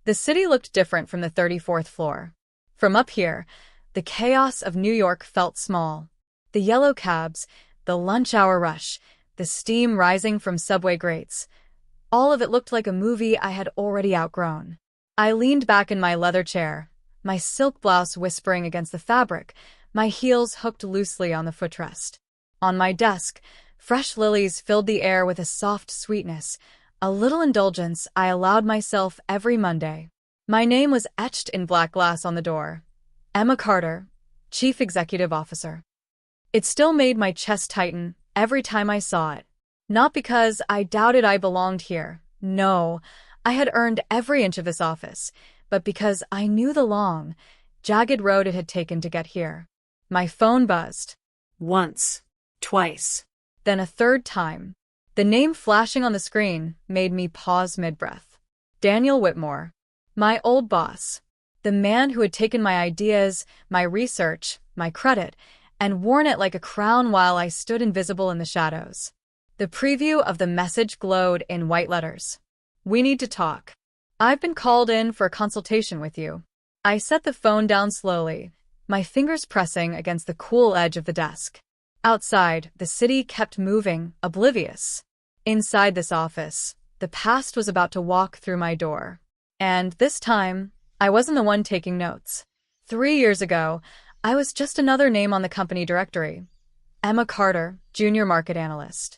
The city looked different from the 34th floor. From up here, the chaos of New York felt small. The yellow cabs, the lunch hour rush, the steam rising from subway grates. All of it looked like a movie I had already outgrown. I leaned back in my leather chair, my silk blouse whispering against the fabric, my heels hooked loosely on the footrest. On my desk, fresh lilies filled the air with a soft sweetness, a little indulgence I allowed myself every Monday. My name was etched in black glass on the door. Emma Carter, Chief Executive Officer. It still made my chest tighten every time I saw it. Not because I doubted I belonged here. No, I had earned every inch of this office, but because I knew the long, jagged road it had taken to get here. My phone buzzed. Once. Twice. Then a third time. The name flashing on the screen made me pause mid-breath. Daniel Whitmore. My old boss. The man who had taken my ideas, my research, my credit, and worn it like a crown while I stood invisible in the shadows. The preview of the message glowed in white letters. We need to talk. I've been called in for a consultation with you. I set the phone down slowly, my fingers pressing against the cool edge of the desk. Outside, the city kept moving, oblivious. Inside this office, the past was about to walk through my door. And this time, I wasn't the one taking notes. 3 years ago, I was just another name on the company directory. Emma Carter, Junior Market Analyst.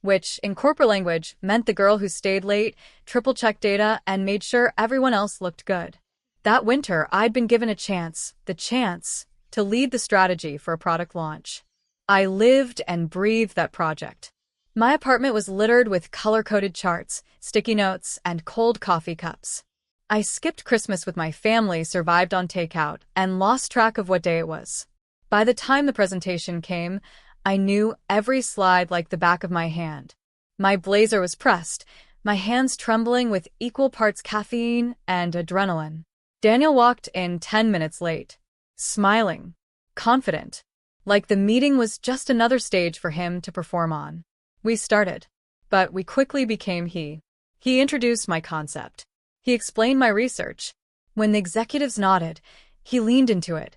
Which, in corporate language, meant the girl who stayed late, triple-checked data, and made sure everyone else looked good. That winter, I'd been given a chance, the chance, to lead the strategy for a product launch. I lived and breathed that project. My apartment was littered with color-coded charts, sticky notes, and cold coffee cups. I skipped Christmas with my family, survived on takeout, and lost track of what day it was. By the time the presentation came, I knew every slide like the back of my hand. My blazer was pressed, my hands trembling with equal parts caffeine and adrenaline. Daniel walked in 10 minutes late, smiling, confident, like the meeting was just another stage for him to perform on. We started, but we quickly became he. He introduced my concept. He explained my research. When the executives nodded, he leaned into it,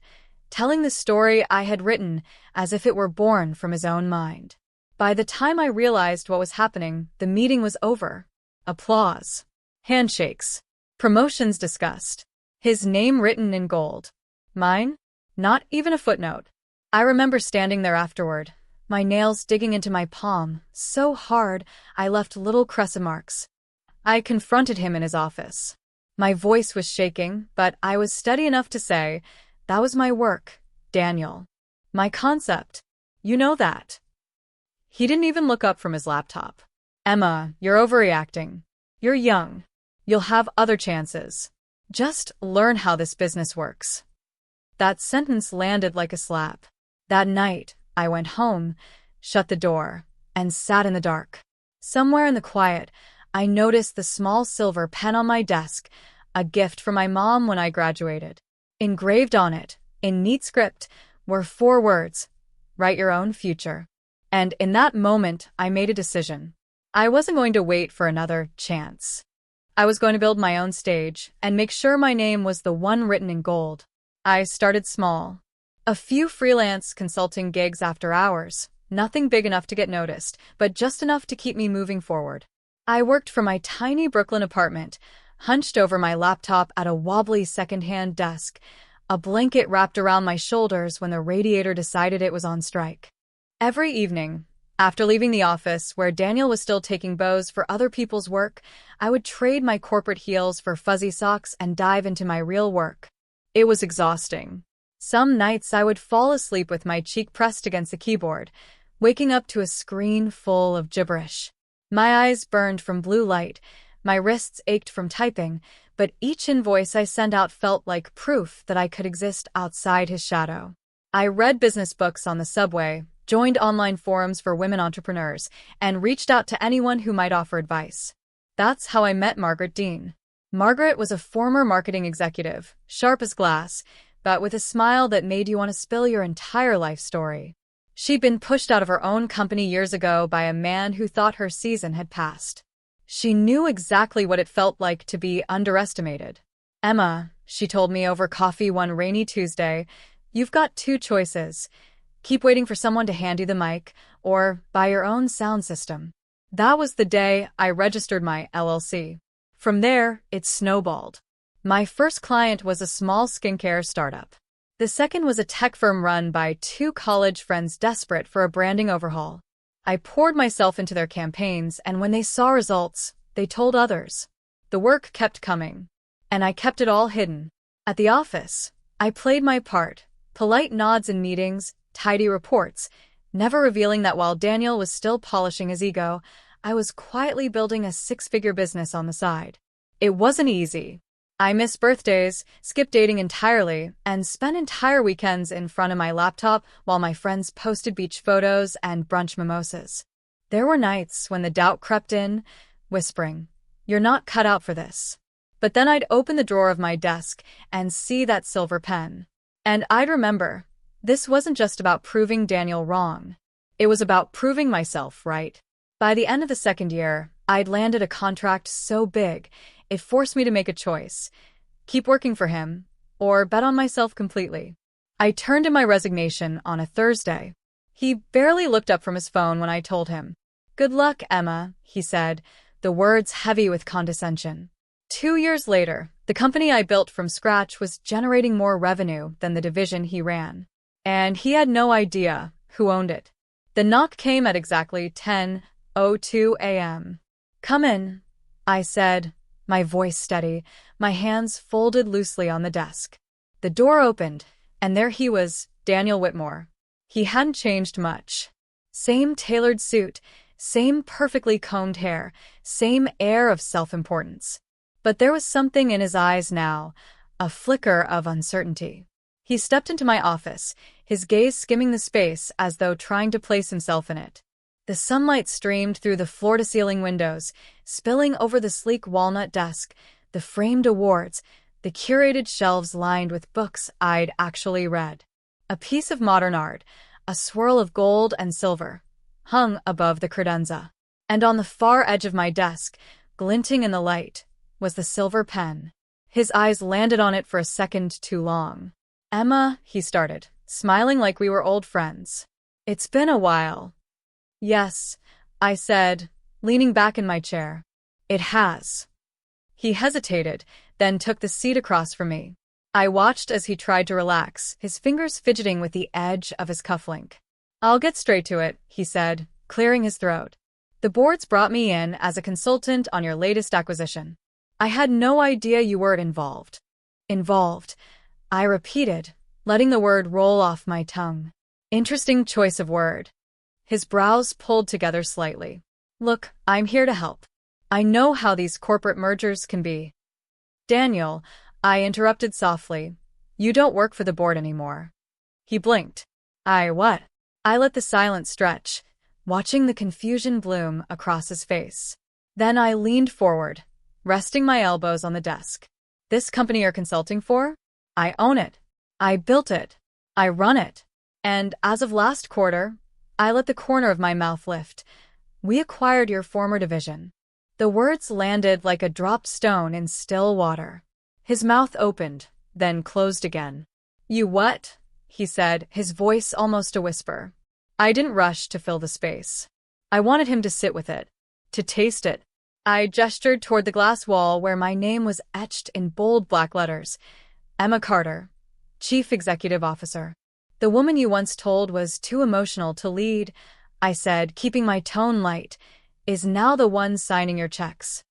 telling the story I had written as if it were born from his own mind. By the time I realized what was happening, the meeting was over. Applause. Handshakes. Promotions discussed. His name written in gold. Mine? Not even a footnote. I remember standing there afterward, my nails digging into my palm, so hard I left little crescent marks. I confronted him in his office. My voice was shaking, but I was steady enough to say, "That was my work, Daniel. My concept. You know that." He didn't even look up from his laptop. "Emma, you're overreacting. You're young. You'll have other chances. Just learn how this business works." That sentence landed like a slap. That night, I went home, shut the door, and sat in the dark. Somewhere in the quiet, I noticed the small silver pen on my desk, a gift from my mom when I graduated. Engraved on it, in neat script, were 4 words: "Write your own future." And in that moment, I made a decision. I wasn't going to wait for another chance. I was going to build my own stage and make sure my name was the one written in gold. I started small. A few freelance consulting gigs after hours, nothing big enough to get noticed, but just enough to keep me moving forward. I worked from my tiny Brooklyn apartment, hunched over my laptop at a wobbly second-hand desk, a blanket wrapped around my shoulders when the radiator decided it was on strike. Every evening, after leaving the office where Daniel was still taking bows for other people's work, I would trade my corporate heels for fuzzy socks and dive into my real work. It was exhausting. Some nights I would fall asleep with my cheek pressed against the keyboard, waking up to a screen full of gibberish. My eyes burned from blue light, my wrists ached from typing, but each invoice I sent out felt like proof that I could exist outside his shadow. I read business books on the subway, joined online forums for women entrepreneurs, and reached out to anyone who might offer advice. That's how I met Margaret Dean. Margaret was a former marketing executive, sharp as glass, but with a smile that made you want to spill your entire life story. She'd been pushed out of her own company years ago by a man who thought her season had passed. She knew exactly what it felt like to be underestimated. "Emma," she told me over coffee one rainy Tuesday, "you've got two choices. Keep waiting for someone to hand you the mic, or buy your own sound system." That was the day I registered my LLC. From there, it snowballed. My first client was a small skincare startup. The second was a tech firm run by two college friends desperate for a branding overhaul. I poured myself into their campaigns, and when they saw results, they told others. The work kept coming, and I kept it all hidden. At the office, I played my part, polite nods in meetings, tidy reports, never revealing that while Daniel was still polishing his ego, I was quietly building a six-figure business on the side. It wasn't easy. I missed birthdays, skipped dating entirely, and spent entire weekends in front of my laptop while my friends posted beach photos and brunch mimosas. There were nights when the doubt crept in, whispering, "You're not cut out for this." But then I'd open the drawer of my desk and see that silver pen. And I'd remember, this wasn't just about proving Daniel wrong. It was about proving myself right. By the end of the second year, I'd landed a contract so big, it forced me to make a choice: keep working for him, or bet on myself completely. I turned in my resignation on a Thursday. He barely looked up from his phone when I told him. "Good luck, Emma," he said, the words heavy with condescension. 2 years later, the company I built from scratch was generating more revenue than the division he ran. And he had no idea who owned it. The knock came at exactly 10:02 a.m. "Come in," I said, my voice steady, my hands folded loosely on the desk. The door opened, and there he was, Daniel Whitmore. He hadn't changed much. Same tailored suit, same perfectly combed hair, same air of self-importance. But there was something in his eyes now, a flicker of uncertainty. He stepped into my office, his gaze skimming the space as though trying to place himself in it. The sunlight streamed through the floor-to-ceiling windows, spilling over the sleek walnut desk, the framed awards, the curated shelves lined with books I'd actually read. A piece of modern art, a swirl of gold and silver, hung above the credenza. And on the far edge of my desk, glinting in the light, was the silver pen. His eyes landed on it for a second too long. "Emma," he started, smiling like we were old friends. "It's been a while." "Yes," I said, leaning back in my chair. "It has." He hesitated, then took the seat across from me. I watched as he tried to relax, his fingers fidgeting with the edge of his cufflink. "I'll get straight to it," he said, clearing his throat. "The boards brought me in as a consultant on your latest acquisition. I had no idea you weren't involved." "Involved," I repeated, letting the word roll off my tongue. Interesting choice of word. His brows pulled together slightly. "Look, I'm here to help. I know how these corporate mergers can be." "Daniel," I interrupted softly, "you don't work for the board anymore." He blinked. What?" I let the silence stretch, watching the confusion bloom across his face. Then I leaned forward, resting my elbows on the desk. "This company you're consulting for? I own it. I built it. I run it. And as of last quarter," I let the corner of my mouth lift, "we acquired your former division." The words landed like a dropped stone in still water. His mouth opened, then closed again. "You what?" he said, his voice almost a whisper. I didn't rush to fill the space. I wanted him to sit with it, to taste it. I gestured toward the glass wall where my name was etched in bold black letters. "Emma Carter, Chief Executive Officer." "The woman you once told was too emotional to lead," I said, keeping my tone light, "is now the one signing your checks."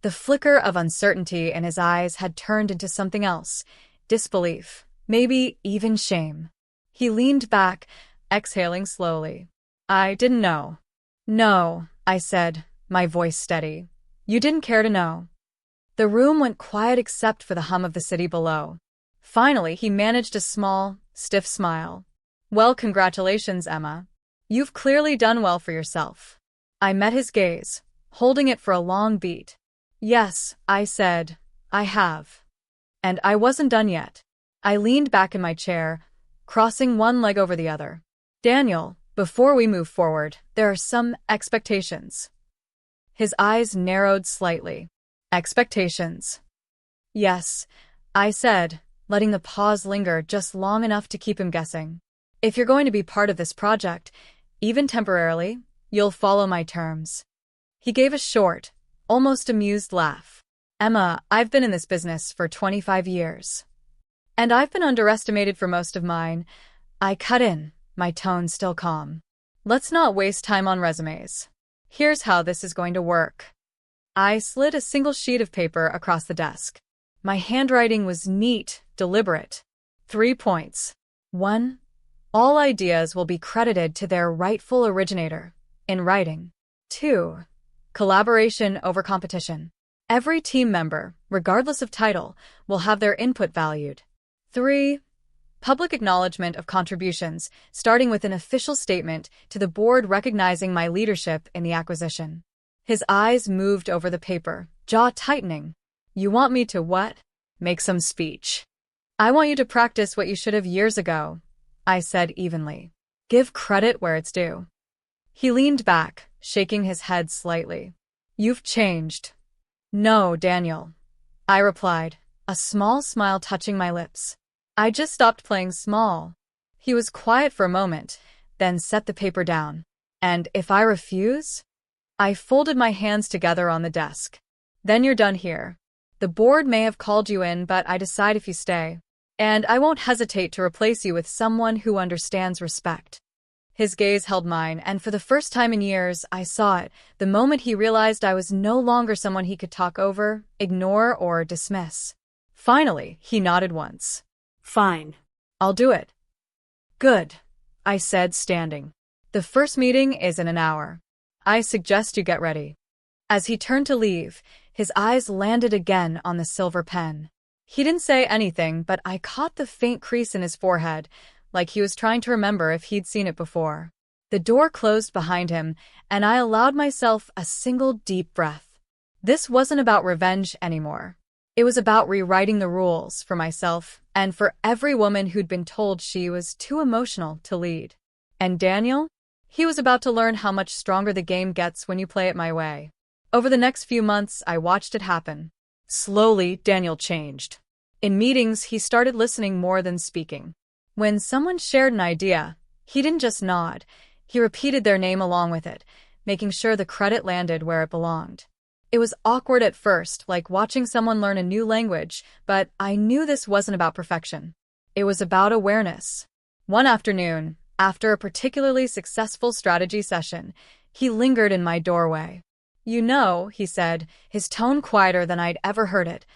The flicker of uncertainty in his eyes had turned into something else, disbelief, maybe even shame. He leaned back, exhaling slowly. "I didn't know." "No," I said, my voice steady. "You didn't care to know." The room went quiet except for the hum of the city below. Finally, he managed a small, stiff smile. "Well, congratulations, Emma. You've clearly done well for yourself." I met his gaze, holding it for a long beat. "Yes," I said, "I have." And I wasn't done yet. I leaned back in my chair, crossing one leg over the other. "Daniel, before we move forward, there are some expectations." His eyes narrowed slightly. Expectations. Yes, I said, letting the pause linger just long enough to keep him guessing. If you're going to be part of this project, even temporarily, you'll follow my terms. He gave a short, almost amused laugh. Emma, I've been in this business for 25 years. And I've been underestimated for most of mine. I cut in, my tone still calm. Let's not waste time on resumes. Here's how this is going to work. I slid a single sheet of paper across the desk. My handwriting was neat, deliberate. 3 points. 1. All ideas will be credited to their rightful originator, in writing. 2. Collaboration over competition. Every team member, regardless of title, will have their input valued. 3. Public acknowledgement of contributions, starting with an official statement to the board recognizing my leadership in the acquisition. His eyes moved over the paper, jaw tightening. You want me to what? Make some speech. I want you to practice what you should have years ago, I said evenly. Give credit where it's due. He leaned back, shaking his head slightly. You've changed. No, Daniel, I replied, a small smile touching my lips. I just stopped playing small. He was quiet for a moment, then set the paper down. And if I refuse? I folded my hands together on the desk. Then you're done here. The board may have called you in, but I decide if you stay. And I won't hesitate to replace you with someone who understands respect. His gaze held mine, and for the first time in years, I saw it, the moment he realized I was no longer someone he could talk over, ignore, or dismiss. Finally, he nodded once. Fine. I'll do it. Good, I said, standing. The first meeting is in an hour. I suggest you get ready. As he turned to leave, his eyes landed again on the silver pen. He didn't say anything, but I caught the faint crease in his forehead, like he was trying to remember if he'd seen it before. The door closed behind him, and I allowed myself a single deep breath. This wasn't about revenge anymore. It was about rewriting the rules for myself and for every woman who'd been told she was too emotional to lead. And Daniel? He was about to learn how much stronger the game gets when you play it my way. Over the next few months, I watched it happen. Slowly, Daniel changed. In meetings, he started listening more than speaking. When someone shared an idea, he didn't just nod. He repeated their name along with it, making sure the credit landed where it belonged. It was awkward at first, like watching someone learn a new language, but I knew this wasn't about perfection. It was about awareness. One afternoon, after a particularly successful strategy session, he lingered in my doorway. You know, he said, his tone quieter than I'd ever heard it.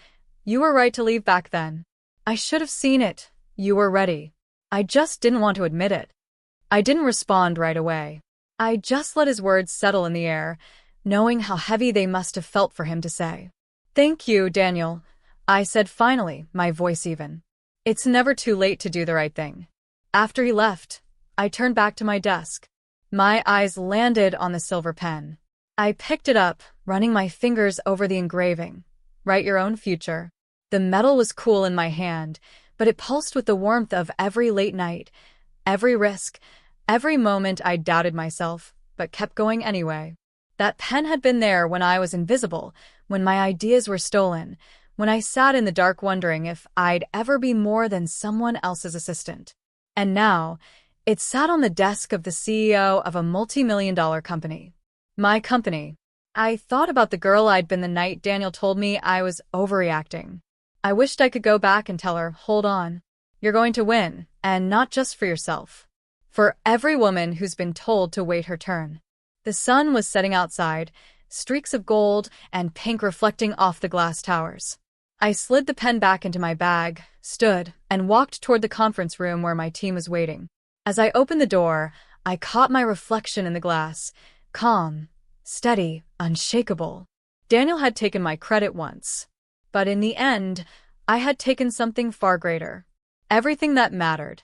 You were right to leave back then. I should have seen it. You were ready. I just didn't want to admit it. I didn't respond right away. I just let his words settle in the air, knowing how heavy they must have felt for him to say. Thank you, Daniel, I said finally, my voice even. It's never too late to do the right thing. After he left, I turned back to my desk. My eyes landed on the silver pen. I picked it up, running my fingers over the engraving. Write your own future. The metal was cool in my hand, but it pulsed with the warmth of every late night, every risk, every moment I doubted myself, but kept going anyway. That pen had been there when I was invisible, when my ideas were stolen, when I sat in the dark wondering if I'd ever be more than someone else's assistant. And now, it sat on the desk of the CEO of a multi-million-dollar company. My company. I thought about the girl I'd been the night Daniel told me I was overreacting. I wished I could go back and tell her, hold on. You're going to win, and not just for yourself. For every woman who's been told to wait her turn. The sun was setting outside, streaks of gold and pink reflecting off the glass towers. I slid the pen back into my bag, stood, and walked toward the conference room where my team was waiting. As I opened the door, I caught my reflection in the glass, calm, steady, unshakable. Daniel had taken my credit once. But in the end, I had taken something far greater. Everything that mattered.